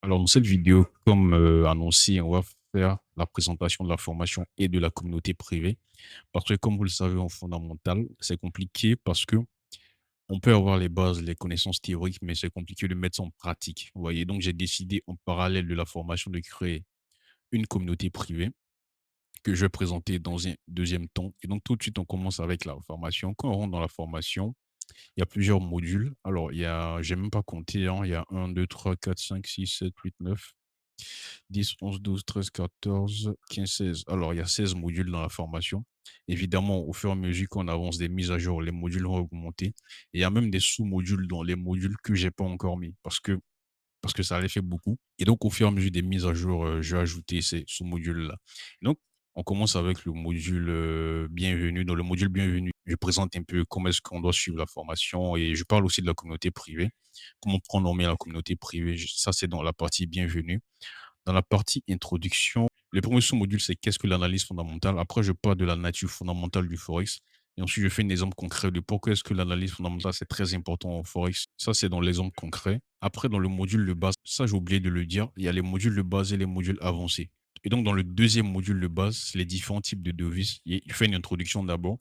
Alors, dans cette vidéo, comme annoncé, on va faire la présentation de la formation et de la communauté privée. Parce que, comme vous le savez, en fondamental, c'est compliqué parce que on peut avoir les bases, les connaissances théoriques, mais c'est compliqué de mettre ça en pratique. Vous voyez, donc j'ai décidé en parallèle de la formation de créer une communauté privée que je vais présenter dans un deuxième temps. Et donc, tout de suite, on commence avec la formation. Quand on rentre dans la formation, il y a plusieurs modules. Alors, j'ai même pas compté, hein, il y a un, 2, 3, 4, 5, 6, 7, 8, 9. 10, 11, 12, 13, 14, 15, 16. Alors, il y a 16 modules dans la formation. Évidemment, au fur et à mesure qu'on avance des mises à jour, les modules vont augmenter. Et il y a même des sous-modules dans les modules que j'ai pas encore mis parce que ça allait fait beaucoup. Et donc, au fur et à mesure des mises à jour, je vais ajouter ces sous-modules-là. Donc, on commence avec le module bienvenue. Dans le module bienvenue, je présente un peu comment est-ce qu'on doit suivre la formation et je parle aussi de la communauté privée. Comment prendre en main la communauté privée. Ça, c'est dans la partie bienvenue. Dans la partie introduction, le premier sous-module, c'est qu'est-ce que l'analyse fondamentale. Après, je parle de la nature fondamentale du Forex. Et ensuite, je fais un exemple concret de pourquoi est-ce que l'analyse fondamentale, c'est très important au Forex. Ça, c'est dans l'exemple concret. Après, dans le module de base, ça, j'ai oublié de le dire, il y a les modules de base et les modules avancés. Et donc, dans le deuxième module de base, c'est les différents types de devises. Il fait une introduction d'abord.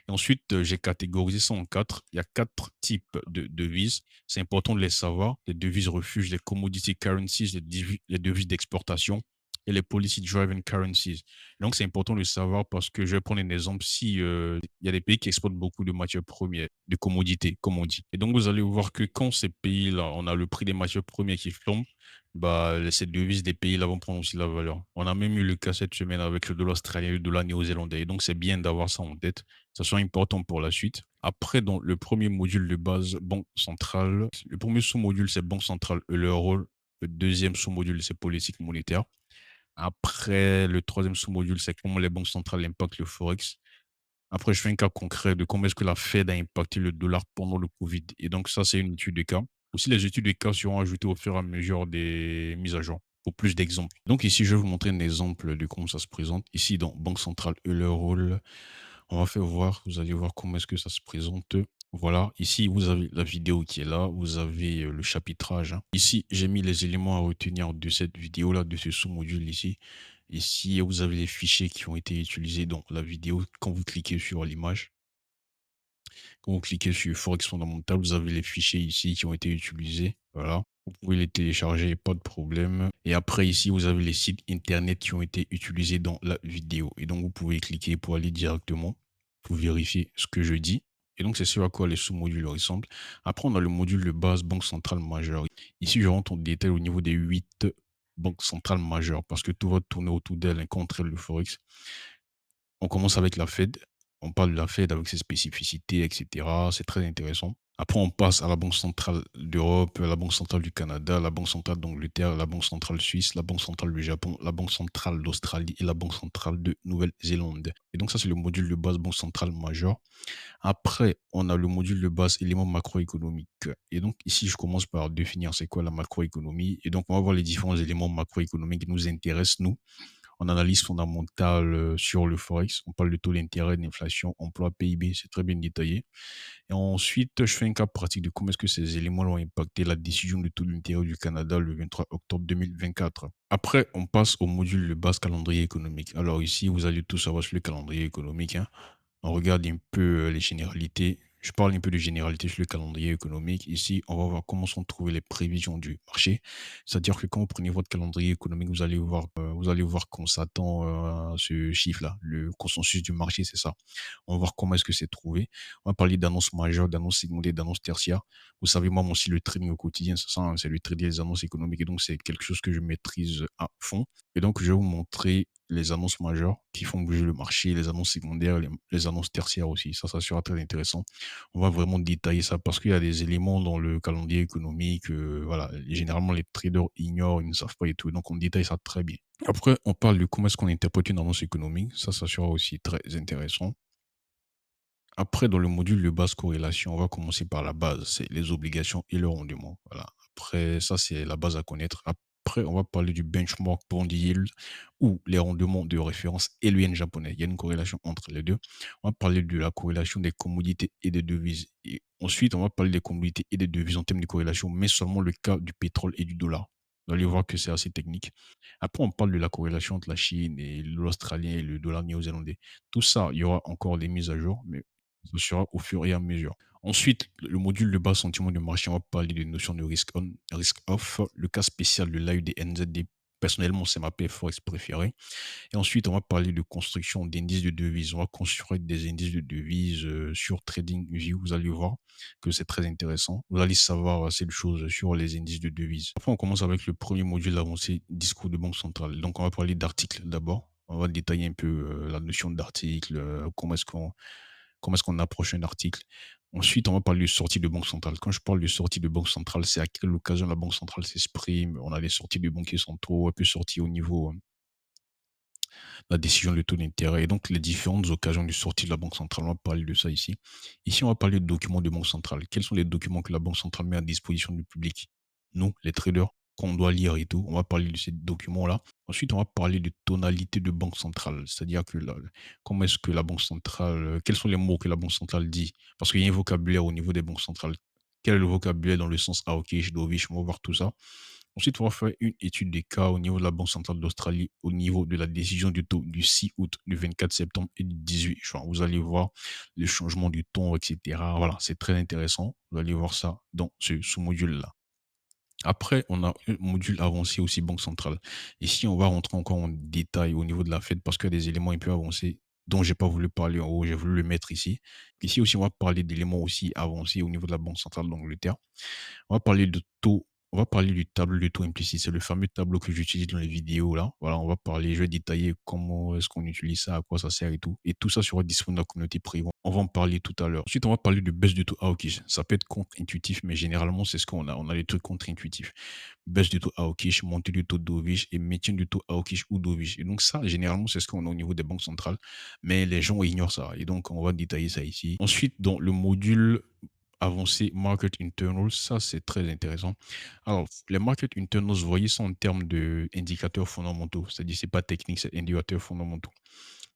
Et ensuite, j'ai catégorisé ça en quatre. Il y a quatre types de devises. C'est important de les savoir. Les devises refuges, les commodity currencies, les devises d'exportation et les policy driven currencies. Donc, c'est important de le savoir parce que je vais prendre un exemple. Si il y a des pays qui exportent beaucoup de matières premières, de commodités, comme on dit. Et donc, vous allez voir que quand ces pays-là, on a le prix des matières premières qui flambe, bah, ces devises des pays-là vont prendre aussi la valeur. On a même eu le cas cette semaine avec le dollar australien et le dollar néo-zélandais. Et donc, c'est bien d'avoir ça en tête. Ça soit important pour la suite. Après, dans le premier module de base, banque centrale, le premier sous-module, c'est banque centrale et leur rôle. Le deuxième sous-module, c'est politique monétaire. Après, le troisième sous-module, c'est comment les banques centrales impactent le Forex. Après, je fais un cas concret de comment est-ce que la Fed a impacté le dollar pendant le Covid. Et donc, ça, c'est une étude de cas. Aussi, les études de cas seront ajoutées au fur et à mesure des mises à jour pour plus d'exemples. Donc, ici, je vais vous montrer un exemple de comment ça se présente. Ici, dans Banque centrale et leur rôle, on va faire voir, vous allez voir comment est-ce que ça se présente. Voilà, ici, vous avez la vidéo qui est là, vous avez le chapitrage, hein. Ici, j'ai mis les éléments à retenir de cette vidéo-là, de ce sous-module ici. Ici, vous avez les fichiers qui ont été utilisés dans la vidéo. Quand vous cliquez sur l'image, quand vous cliquez sur Forex Fondamental, vous avez les fichiers ici qui ont été utilisés. Voilà. Vous pouvez les télécharger, pas de problème. Et après, ici, vous avez les sites internet qui ont été utilisés dans la vidéo. Et donc, vous pouvez cliquer pour aller directement pour vérifier ce que je dis. Et donc, c'est ce à quoi les sous-modules ressemblent. Après, on a le module de base Banque centrale majeure. Ici, je rentre en détail au niveau des 8 banques centrales majeures parce que tout va tourner autour d'elles, hein, contre le Forex. On commence avec la Fed. On parle de la Fed avec ses spécificités, etc. C'est très intéressant. Après, on passe à la Banque centrale d'Europe, la Banque centrale du Canada, la Banque centrale d'Angleterre, la Banque centrale suisse, la Banque centrale du Japon, la Banque centrale d'Australie et la Banque centrale de Nouvelle-Zélande. Et donc, ça, c'est le module de base Banque centrale majeure. Après, on a le module de base éléments macroéconomiques. Et donc, ici, je commence par définir c'est quoi la macroéconomie. Et donc, on va voir les différents éléments macroéconomiques qui nous intéressent, nous, en analyse fondamentale sur le Forex. On parle de taux d'intérêt, d'inflation, emploi, PIB, c'est très bien détaillé. Et ensuite, je fais un cas pratique de comment est-ce que ces éléments ont impacté la décision de taux d'intérêt du Canada le 23 octobre 2024. Après, on passe au module de base calendrier économique. Alors ici, vous allez tout savoir sur le calendrier économique, hein. On regarde un peu les généralités. Je parle un peu de généralité sur le calendrier économique. Ici, on va voir comment sont trouvées les prévisions du marché. C'est-à-dire que quand vous prenez votre calendrier économique, vous allez voir qu'on s'attend à ce chiffre-là. Le consensus du marché, c'est ça. On va voir comment est-ce que c'est trouvé. On va parler d'annonces majeures, d'annonces secondaires, d'annonces tertiaires. Vous savez, moi, aussi, le trading au quotidien, c'est ça, hein, c'est le trading des annonces économiques. Et donc, c'est quelque chose que je maîtrise à fond. Et donc, je vais vous montrer les annonces majeures qui font bouger le marché, les annonces secondaires, les annonces tertiaires aussi. Ça sera très intéressant. On va vraiment détailler ça parce qu'il y a des éléments dans le calendrier économique, voilà, généralement les traders ignorent, ils ne savent pas et tout. Donc, on détaille ça très bien. Après, on parle de comment est-ce qu'on interprète une annonce économique. Ça sera aussi très intéressant. Après, dans le module de base corrélation, on va commencer par la base, c'est les obligations et le rendement. Voilà. Après, ça, c'est la base à connaître. Après, on va parler du benchmark bond yield ou les rendements de référence et le yen japonais. Il y a une corrélation entre les deux. On va parler de la corrélation des commodités et des devises. Et ensuite, on va parler des commodités et des devises en termes de corrélation, mais seulement le cas du pétrole et du dollar. Vous allez voir que c'est assez technique. Après, on parle de la corrélation entre la Chine et l'Australien et le dollar néo-zélandais. Tout ça, il y aura encore des mises à jour, mais ce sera au fur et à mesure. Ensuite, le module de bas sentiment de marché, on va parler des notions de risk on, risk off, le cas spécial de l'AUD NZD. Personnellement, c'est ma paire forex préférée. Et ensuite, on va parler de construction d'indices de devises. On va construire des indices de devises sur TradingView. Vous allez voir que c'est très intéressant. Vous allez savoir assez de choses sur les indices de devises. Après, on commence avec le premier module avancé, discours de banque centrale. Donc, on va parler d'articles d'abord. On va détailler un peu la notion d'article, comment est-ce qu'on approche un article. Ensuite, on va parler de sortie de banque centrale. Quand je parle de sortie de banque centrale, c'est à quelle occasion la banque centrale s'exprime. On a des sorties de banquiers centraux, un peu sorties au niveau la décision de taux d'intérêt et donc les différentes occasions de sortie de la Banque centrale. On va parler de ça ici. Ici, on va parler de documents de Banque centrale. Quels sont les documents que la Banque centrale met à disposition du public? Nous, les traders, qu'on doit lire et tout. On va parler de ces documents-là. Ensuite, on va parler de tonalité de Banque centrale. C'est-à-dire que comment est-ce que la Banque centrale, quels sont les mots que la Banque centrale dit? Parce qu'il y a un vocabulaire au niveau des banques centrales. Quel est le vocabulaire dans le sens Aokish, Dovish, on va voir tout ça. Ensuite, on va faire une étude des cas au niveau de la Banque centrale d'Australie, au niveau de la décision du taux du 6 août, du 24 septembre et du 18 juin. Vous allez voir le changement du ton, etc. Voilà, c'est très intéressant. Vous allez voir ça dans ce sous-module-là. Après, on a un module avancé aussi Banque centrale. Ici, on va rentrer encore en détail au niveau de la Fed parce qu'il y a des éléments un peu avancés dont j'ai pas voulu parler en haut, j'ai voulu le mettre ici. Ici aussi, on va parler d'éléments aussi avancés au niveau de la Banque centrale d'Angleterre. On va parler de taux. On va parler du tableau de taux implicite. C'est le fameux tableau que j'utilise dans les vidéos là. Voilà, on va parler, je vais détailler comment est-ce qu'on utilise ça, à quoi ça sert et tout. Et tout ça sera disponible dans la communauté privée. On va en parler tout à l'heure. Ensuite, on va parler de baisse de taux hawkish. Ça peut être contre-intuitif, mais généralement, c'est ce qu'on a. On a des trucs contre-intuitifs. Baisse du taux hawkish, montée du taux dovish et maintien du taux hawkish ou dovish. Et donc ça, généralement, c'est ce qu'on a au niveau des banques centrales. Mais les gens ignorent ça. Et donc, on va détailler ça ici. Ensuite, dans le module avancé market internals, ça c'est très intéressant. Alors, les market internals, vous voyez, sont en termes d'indicateurs fondamentaux, c'est-à-dire c'est pas technique, c'est indicateurs fondamentaux.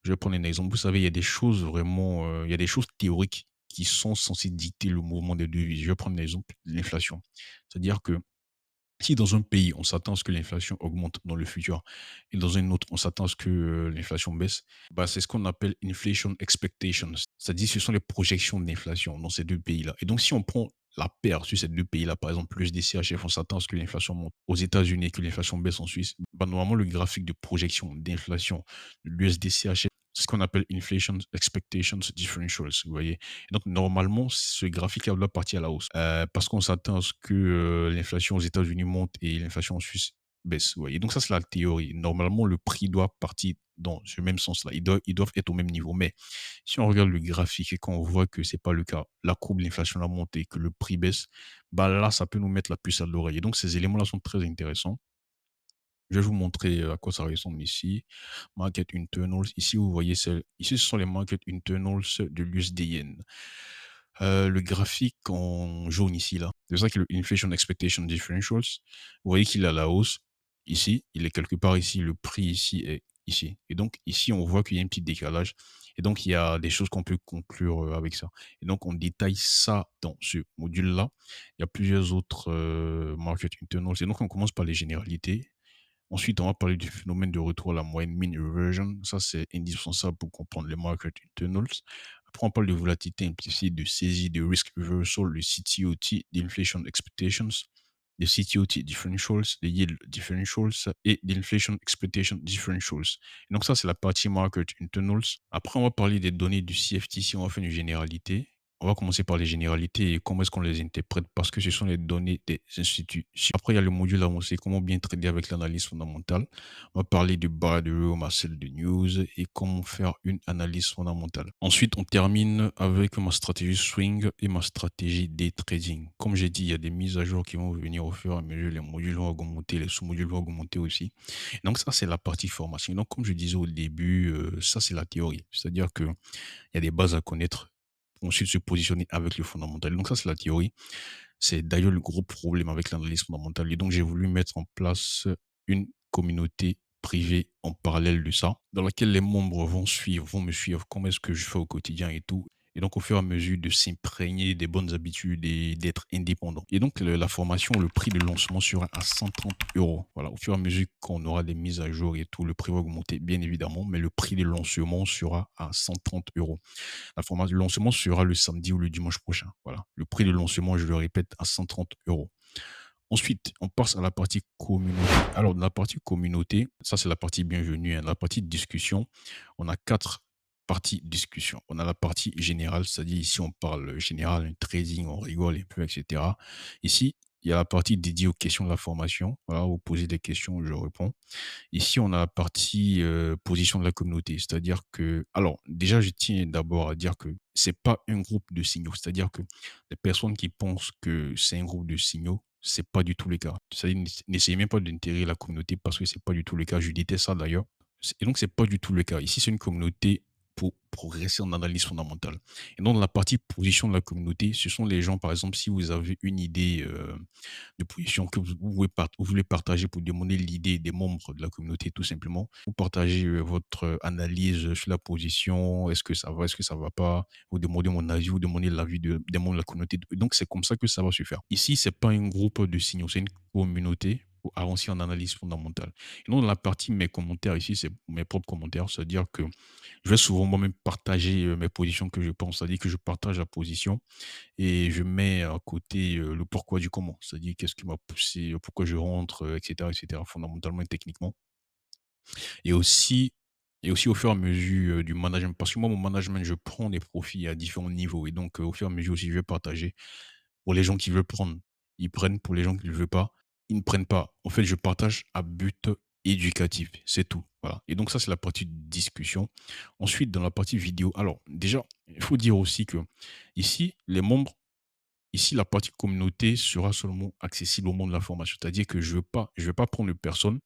Je vais prendre un exemple. Vous savez, il y a des choses vraiment, il y a des choses théoriques qui sont censées dicter le mouvement des devises. Je vais prendre l'exemple de l'inflation. C'est-à-dire que si dans un pays, on s'attend à ce que l'inflation augmente dans le futur et dans un autre, on s'attend à ce que l'inflation baisse, bah, c'est ce qu'on appelle inflation expectations. C'est-à-dire ce sont les projections d'inflation dans ces deux pays-là. Et donc, si on prend la paire sur ces deux pays-là, par exemple, le SDCHF, on s'attend à ce que l'inflation monte aux États-Unis et que l'inflation baisse en Suisse, bah, normalement, le graphique de projection d'inflation de l'USDCHF, c'est ce qu'on appelle inflation expectations differentials, vous voyez. Et donc, normalement, ce graphique-là doit partir à la hausse parce qu'on s'attend à ce que l'inflation aux États-Unis monte et l'inflation en Suisse baisse. Vous voyez. Donc, ça, c'est la théorie. Normalement, le prix doit partir dans ce même sens-là. Ils doivent être au même niveau. Mais si on regarde le graphique et qu'on voit que c'est pas le cas, la courbe de l'inflation a monté et que le prix baisse, bah là, ça peut nous mettre la puce à l'oreille. Et donc, ces éléments-là sont très intéressants. Je vais vous montrer à quoi ça ressemble ici. Market internals. Ici, vous voyez, ici, ce sont les market internals de l'USDN. Le graphique en jaune ici, là, c'est ça que le Inflation Expectation Differentials. Vous voyez qu'il est à la hausse. Ici, il est quelque part ici. Le prix ici est ici. Et donc, ici, on voit qu'il y a un petit décalage. Et donc, il y a des choses qu'on peut conclure avec ça. Et donc, on détaille ça dans ce module-là. Il y a plusieurs autres market internals. Et donc, on commence par les généralités. Ensuite, on va parler du phénomène de retour à la moyenne mean reversion. Ça, c'est indispensable pour comprendre les market internals. Après, on parle de volatilité implicite, de saisie, de risk reversal, le CTOT, d'inflation expectations, des CTOT differentials, des yield differentials et d'inflation expectation differentials. Et donc, ça, c'est la partie market internals. Après, on va parler des données du CFT si on va faire une généralité. On va commencer par les généralités et comment est-ce qu'on les interprète parce que ce sont les données des instituts. Après, il y a le module avancé, comment bien trader avec l'analyse fondamentale. On va parler du bar de room à celle de news et comment faire une analyse fondamentale. Ensuite, on termine avec ma stratégie swing et ma stratégie day trading. Comme j'ai dit, il y a des mises à jour qui vont venir au fur et à mesure. Les modules vont augmenter, les sous-modules vont augmenter aussi. Donc ça, c'est la partie formation. Donc, comme je disais au début, ça, c'est la théorie. C'est-à-dire qu'il y a des bases à connaître pour ensuite se positionner avec le fondamental. Donc ça, c'est la théorie. C'est d'ailleurs le gros problème avec l'analyse fondamentale. Et donc, j'ai voulu mettre en place une communauté privée en parallèle de ça, dans laquelle les membres vont me suivre, comment est-ce que je fais au quotidien et tout. et donc au fur et à mesure de s'imprégner des bonnes habitudes et d'être indépendant. Et donc la formation, le prix de lancement sera à 130 €. Voilà, au fur et à mesure qu'on aura des mises à jour et tout, le prix va augmenter bien évidemment, mais le prix de lancement sera à 130 €. La formation de lancement sera le samedi ou le dimanche prochain. Voilà, le prix de lancement, je le répète, à 130 €. Ensuite, on passe à la partie communauté. Alors, dans la partie communauté, ça c'est la partie bienvenue, hein. La partie discussion, on a 4 parties discussion. On a la partie générale, c'est-à-dire ici on parle général, un trading, on rigole un peu, et cetera. Ici, il y a la partie dédiée aux questions de la formation. Voilà, vous posez des questions, je réponds. Ici, on a la partie, position de la communauté. C'est-à-dire que alors déjà, je tiens d'abord à dire que c'est pas un groupe de signaux. C'est-à-dire que les personnes qui pensent que c'est un groupe de signaux, c'est pas du tout le cas. C'est-à-dire n'essayez même pas d'intégrer la communauté parce que c'est pas du tout le cas. Je déteste ça d'ailleurs. Et donc c'est pas du tout le cas. Ici, c'est une communauté pour progresser en analyse fondamentale. Et donc dans la partie position de la communauté, ce sont les gens, par exemple, si vous avez une idée, de position que vous voulez partager pour demander l'idée des membres de la communauté, tout simplement. Vous partagez votre analyse sur la position, est-ce que ça va, est-ce que ça va pas, vous demandez mon avis, vous demandez l'avis des membres de la communauté. Donc, c'est comme ça que ça va se faire. Ici, c'est pas un groupe de signaux, c'est une communauté pour avancer en analyse fondamentale. Et donc, dans la partie mes commentaires ici, c'est mes propres commentaires, c'est-à-dire que je vais souvent moi-même partager mes positions que je pense, c'est-à-dire que je partage la position et je mets à côté, le pourquoi du comment. C'est-à-dire qu'est-ce qui m'a poussé, pourquoi je rentre, et cetera, fondamentalement et techniquement. Et aussi et aussi au fur et à mesure, du management parce que moi, mon management, je prends des profits à différents niveaux et donc, au fur et à mesure aussi, je vais partager. Pour les gens qui veulent prendre, ils prennent. Pour les gens qui ne veulent pas, ils ne prennent pas. En fait, je partage à but éducatif, c'est tout. Voilà. Et donc ça, c'est la partie discussion. Ensuite, dans la partie vidéo, alors déjà, il faut dire aussi que ici, les membres ici, la partie communauté sera seulement accessible au monde de la formation. C'est-à-dire que je vais pas prendre une personne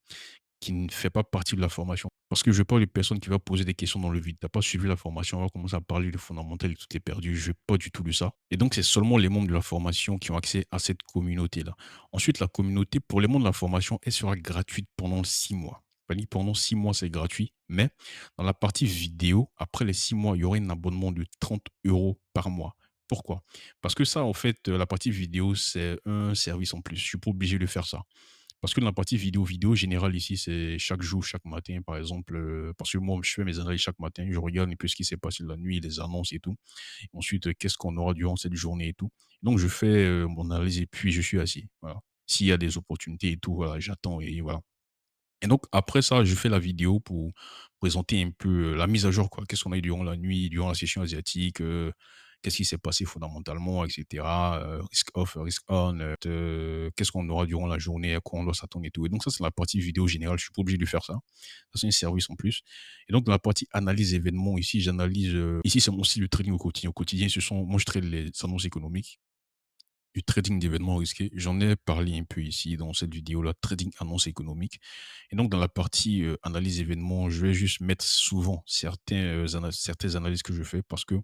qui ne fait pas partie de la formation. Parce que je veux pas une personne qui va poser des questions dans le vide. Tu as pas suivi la formation, on va commencer à parler de fondamental et tout est perdu. Je veux pas du tout de ça. Et donc, c'est seulement les membres de la formation qui ont accès à cette communauté-là. Ensuite, la communauté, pour les membres de la formation, elle sera gratuite pendant 6 mois. C'est-à-dire pendant 6 mois, c'est gratuit. Mais dans la partie vidéo, après les 6 mois, il y aura un abonnement de 30 € par mois. Pourquoi? Parce que ça, en fait, la partie vidéo, c'est un service en plus. Je suis pas obligé de faire ça. Parce que dans la partie vidéo générale ici, c'est chaque jour, chaque matin, par exemple, parce que moi, je fais mes analyses chaque matin, je regarde un peu ce qui s'est passé la nuit, les annonces et tout. Ensuite, qu'est-ce qu'on aura durant cette journée et tout. Donc, je fais mon analyse et puis je suis assis. Voilà. S'il y a des opportunités et tout, voilà, j'attends et voilà. Et donc après ça, je fais la vidéo pour présenter un peu, la mise à jour quoi. Qu'est-ce qu'on a eu durant la nuit, durant la session asiatique, qu'est-ce qui s'est passé fondamentalement et cetera, risk off, risk on, qu'est-ce qu'on aura durant la journée, à quoi on doit s'attendre et tout. Et donc ça, c'est la partie vidéo générale, je suis pas obligé de faire ça. Ça, c'est un service en plus. Et donc dans la partie analyse événements ici, j'analyse, ici c'est mon style de trading au quotidien. Au quotidien, ce sont moi je trade les annonces économiques, du trading d'événements risqués. J'en ai parlé un peu ici dans cette vidéo-là, trading annonce économique. Et donc, dans la partie analyse événements, je vais juste mettre souvent certaines analyses que je fais parce que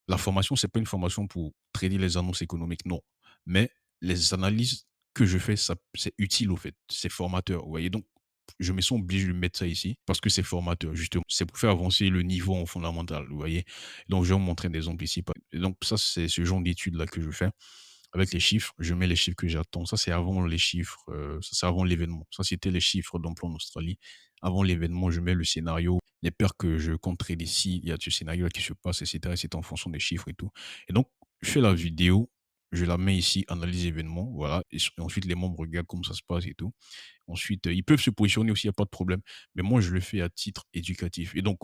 la formation, c'est pas une formation pour trader les annonces économiques, non. Mais les analyses que je fais, ça, c'est utile au fait. C'est formateur. Vous voyez, donc, je me sens obligé de mettre ça ici parce que c'est formateur, justement. C'est pour faire avancer le niveau en fondamental, vous voyez. Donc, je vais vous montrer des exemples ici. Et donc, ça, c'est ce genre d'études-là que je fais avec les chiffres. Je mets les chiffres que j'attends. Ça, c'est avant les chiffres. Ça, c'est avant l'événement. Ça, c'était les chiffres d'emploi en Australie. Avant l'événement, je mets le scénario, les paires que je compterai d'ici. Il y a ce scénario-là qui se passe, etc. C'est en fonction des chiffres et tout. Et donc, je fais la vidéo. Je la mets ici, analyse événement, voilà. Et ensuite, les membres regardent comment ça se passe et tout. Ensuite, ils peuvent se positionner aussi, il n'y a pas de problème. Mais moi, je le fais à titre éducatif. Et donc,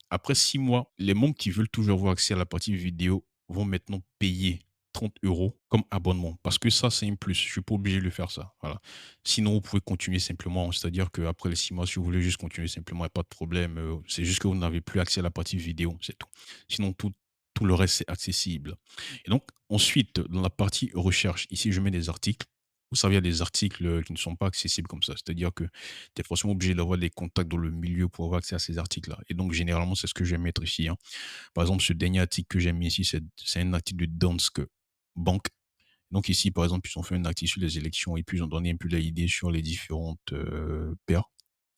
après 6 mois, les membres qui veulent toujours avoir accès à la partie vidéo vont maintenant payer 30 € comme abonnement. Parce que ça, c'est un plus. Je suis pas obligé de le faire ça. Voilà. Sinon, vous pouvez continuer simplement. C'est-à-dire qu'après les 6 mois, si vous voulez juste continuer simplement, il n'y a pas de problème. C'est juste que vous n'avez plus accès à la partie vidéo. C'est tout. Sinon, tout le reste, c'est accessible. Et donc, ensuite, dans la partie recherche, ici, je mets des articles. Vous savez, il y a des articles qui ne sont pas accessibles comme ça. C'est-à-dire que tu es forcément obligé d'avoir des contacts dans le milieu pour avoir accès à ces articles-là. Et donc, généralement, c'est ce que je vais mettre ici, hein. Par exemple, ce dernier article que j'ai mis ici, c'est un article de Danske Bank. Donc ici, par exemple, ils ont fait un article sur les élections et puis ils ont donné un peu l'idée sur les différentes paires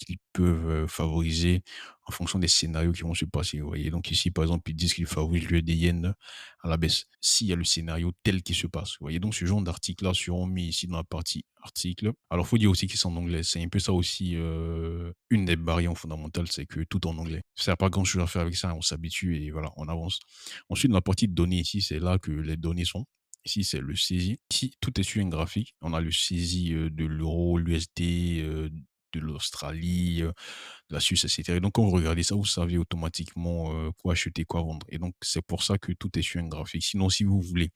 qu'ils peuvent, favoriser en fonction des scénarios qui vont se passer, vous voyez? Donc ici, par exemple, ils disent qu'ils favorisent l'USD Yen à la baisse, s'il y a le scénario tel qui se passe, vous voyez? Donc ce genre d'articles-là seront mis ici dans la partie articles. Alors, faut dire aussi qu'ils sont en anglais. C'est un peu ça aussi, une des barrières fondamentales, c'est que tout en anglais. Ça a pas grand-chose à faire avec ça, on s'habitue et voilà, on avance. Ensuite, dans la partie données ici, c'est là que les données sont. Ici, c'est le saisie. Ici, tout est sur un graphique. On a le saisie, de l'euro, l'USD, de l'Australie, de la Suisse, et cetera. Et donc, quand vous regardez ça, vous savez automatiquement, quoi acheter, quoi vendre. Et donc, c'est pour ça que tout est sur un graphique. Sinon, si vous voulez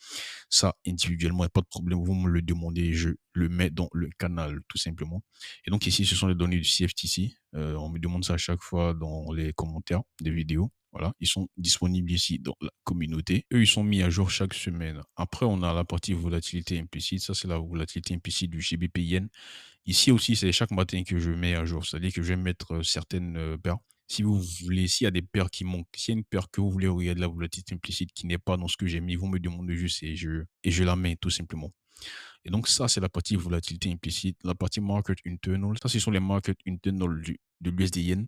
ça individuellement, il y a pas de problème, vous me le demandez, je le mets dans le canal, tout simplement. Et donc ici, ce sont les données du CFTC. On me demande ça à chaque fois dans les commentaires des vidéos. Voilà, ils sont disponibles ici dans la communauté. Eux, ils sont mis à jour chaque semaine. Après, on a la partie volatilité implicite. Ça, c'est la volatilité implicite du GBP Yen. Ici aussi, c'est chaque matin que je mets à jour. C'est-à-dire que je vais mettre certaines paires. Si vous voulez, s'il y a des paires qui manquent, s'il y a une paire que vous voulez regarder la volatilité implicite qui n'est pas dans ce que j'ai mis, vous me demandez juste et je la mets tout simplement. Et donc ça, c'est la partie volatilité implicite. La partie market internal, ça, ce sont les market internal de l'USD Yen.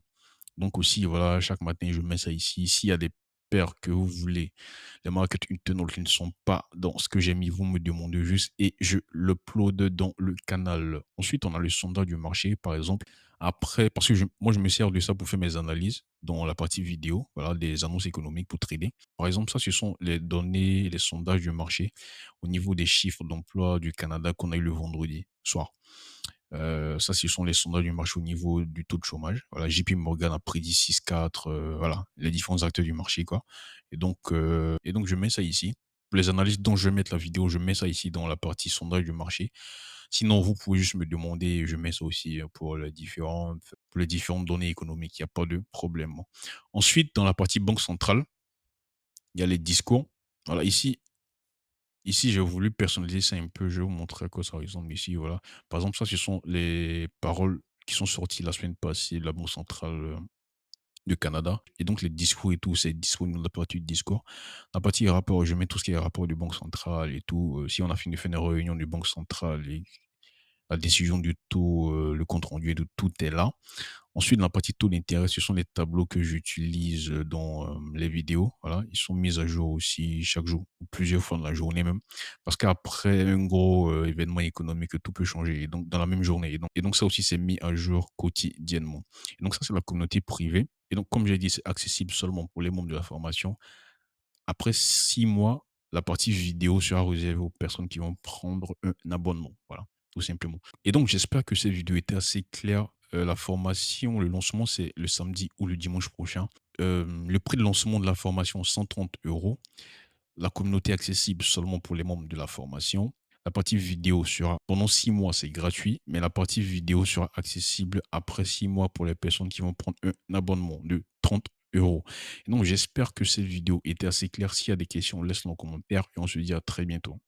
Donc aussi, voilà, chaque matin, je mets ça ici. S'il y a des paires que vous voulez, les market internal qui ne sont pas dans ce que j'ai mis, vous me demandez juste et je l'upload dans le canal. Ensuite, on a le sondage du marché, par exemple. Après, parce que moi, je me sers de ça pour faire mes analyses dans la partie vidéo, voilà, des annonces économiques pour trader. Par exemple, ça, ce sont les données, les sondages du marché au niveau des chiffres d'emploi du Canada qu'on a eu le vendredi soir. Ça, ce sont les sondages du marché au niveau du taux de chômage. Voilà, JP Morgan a prédit 6,4, voilà, les différents acteurs du marché, quoi. Et donc je mets ça ici. Pour les analyses dont je vais mettre la vidéo, je mets ça ici dans la partie sondage du marché. Sinon, vous pouvez juste me demander, je mets ça aussi pour les différentes données économiques. Il y a pas de problème. Ensuite, dans la partie banque centrale, il y a les discours. Voilà, ici, j'ai voulu personnaliser ça un peu. Je vais vous montrer à quoi ça ressemble ici, voilà. Par exemple, ça, ce sont les paroles qui sont sorties la semaine passée de la Banque centrale, du Canada. Et donc les discours et tout, c'est disponible dans la partie discours. La partie rapport, je mets tout ce qui est rapport de banque centrale et tout. Si on a fini de faire une réunion de banque centrale et la décision du taux, le compte rendu et tout est là. Ensuite, dans la partie taux d'intérêt, ce sont les tableaux que j'utilise dans les vidéos. Voilà, ils sont mis à jour aussi chaque jour, ou plusieurs fois dans la journée même. Parce qu'après un gros événement économique, tout peut changer. Et donc, dans la même journée. Et donc ça aussi, c'est mis à jour quotidiennement. Et donc, ça, c'est la communauté privée. Et donc, comme j'ai dit, c'est accessible seulement pour les membres de la formation. Après 6 mois, la partie vidéo sera réservée aux personnes qui vont prendre un abonnement. Voilà, tout simplement. Et donc, j'espère que cette vidéo était assez claire. La formation, le lancement, c'est le samedi ou le dimanche prochain. Le prix de lancement de la formation, 130 €. La communauté accessible seulement pour les membres de la formation. La partie vidéo sera pendant 6 mois, c'est gratuit, mais la partie vidéo sera accessible après 6 mois pour les personnes qui vont prendre un abonnement de 30 €. Et donc, j'espère que cette vidéo était assez claire. S'il y a des questions, laisse-les en commentaire et on se dit à très bientôt.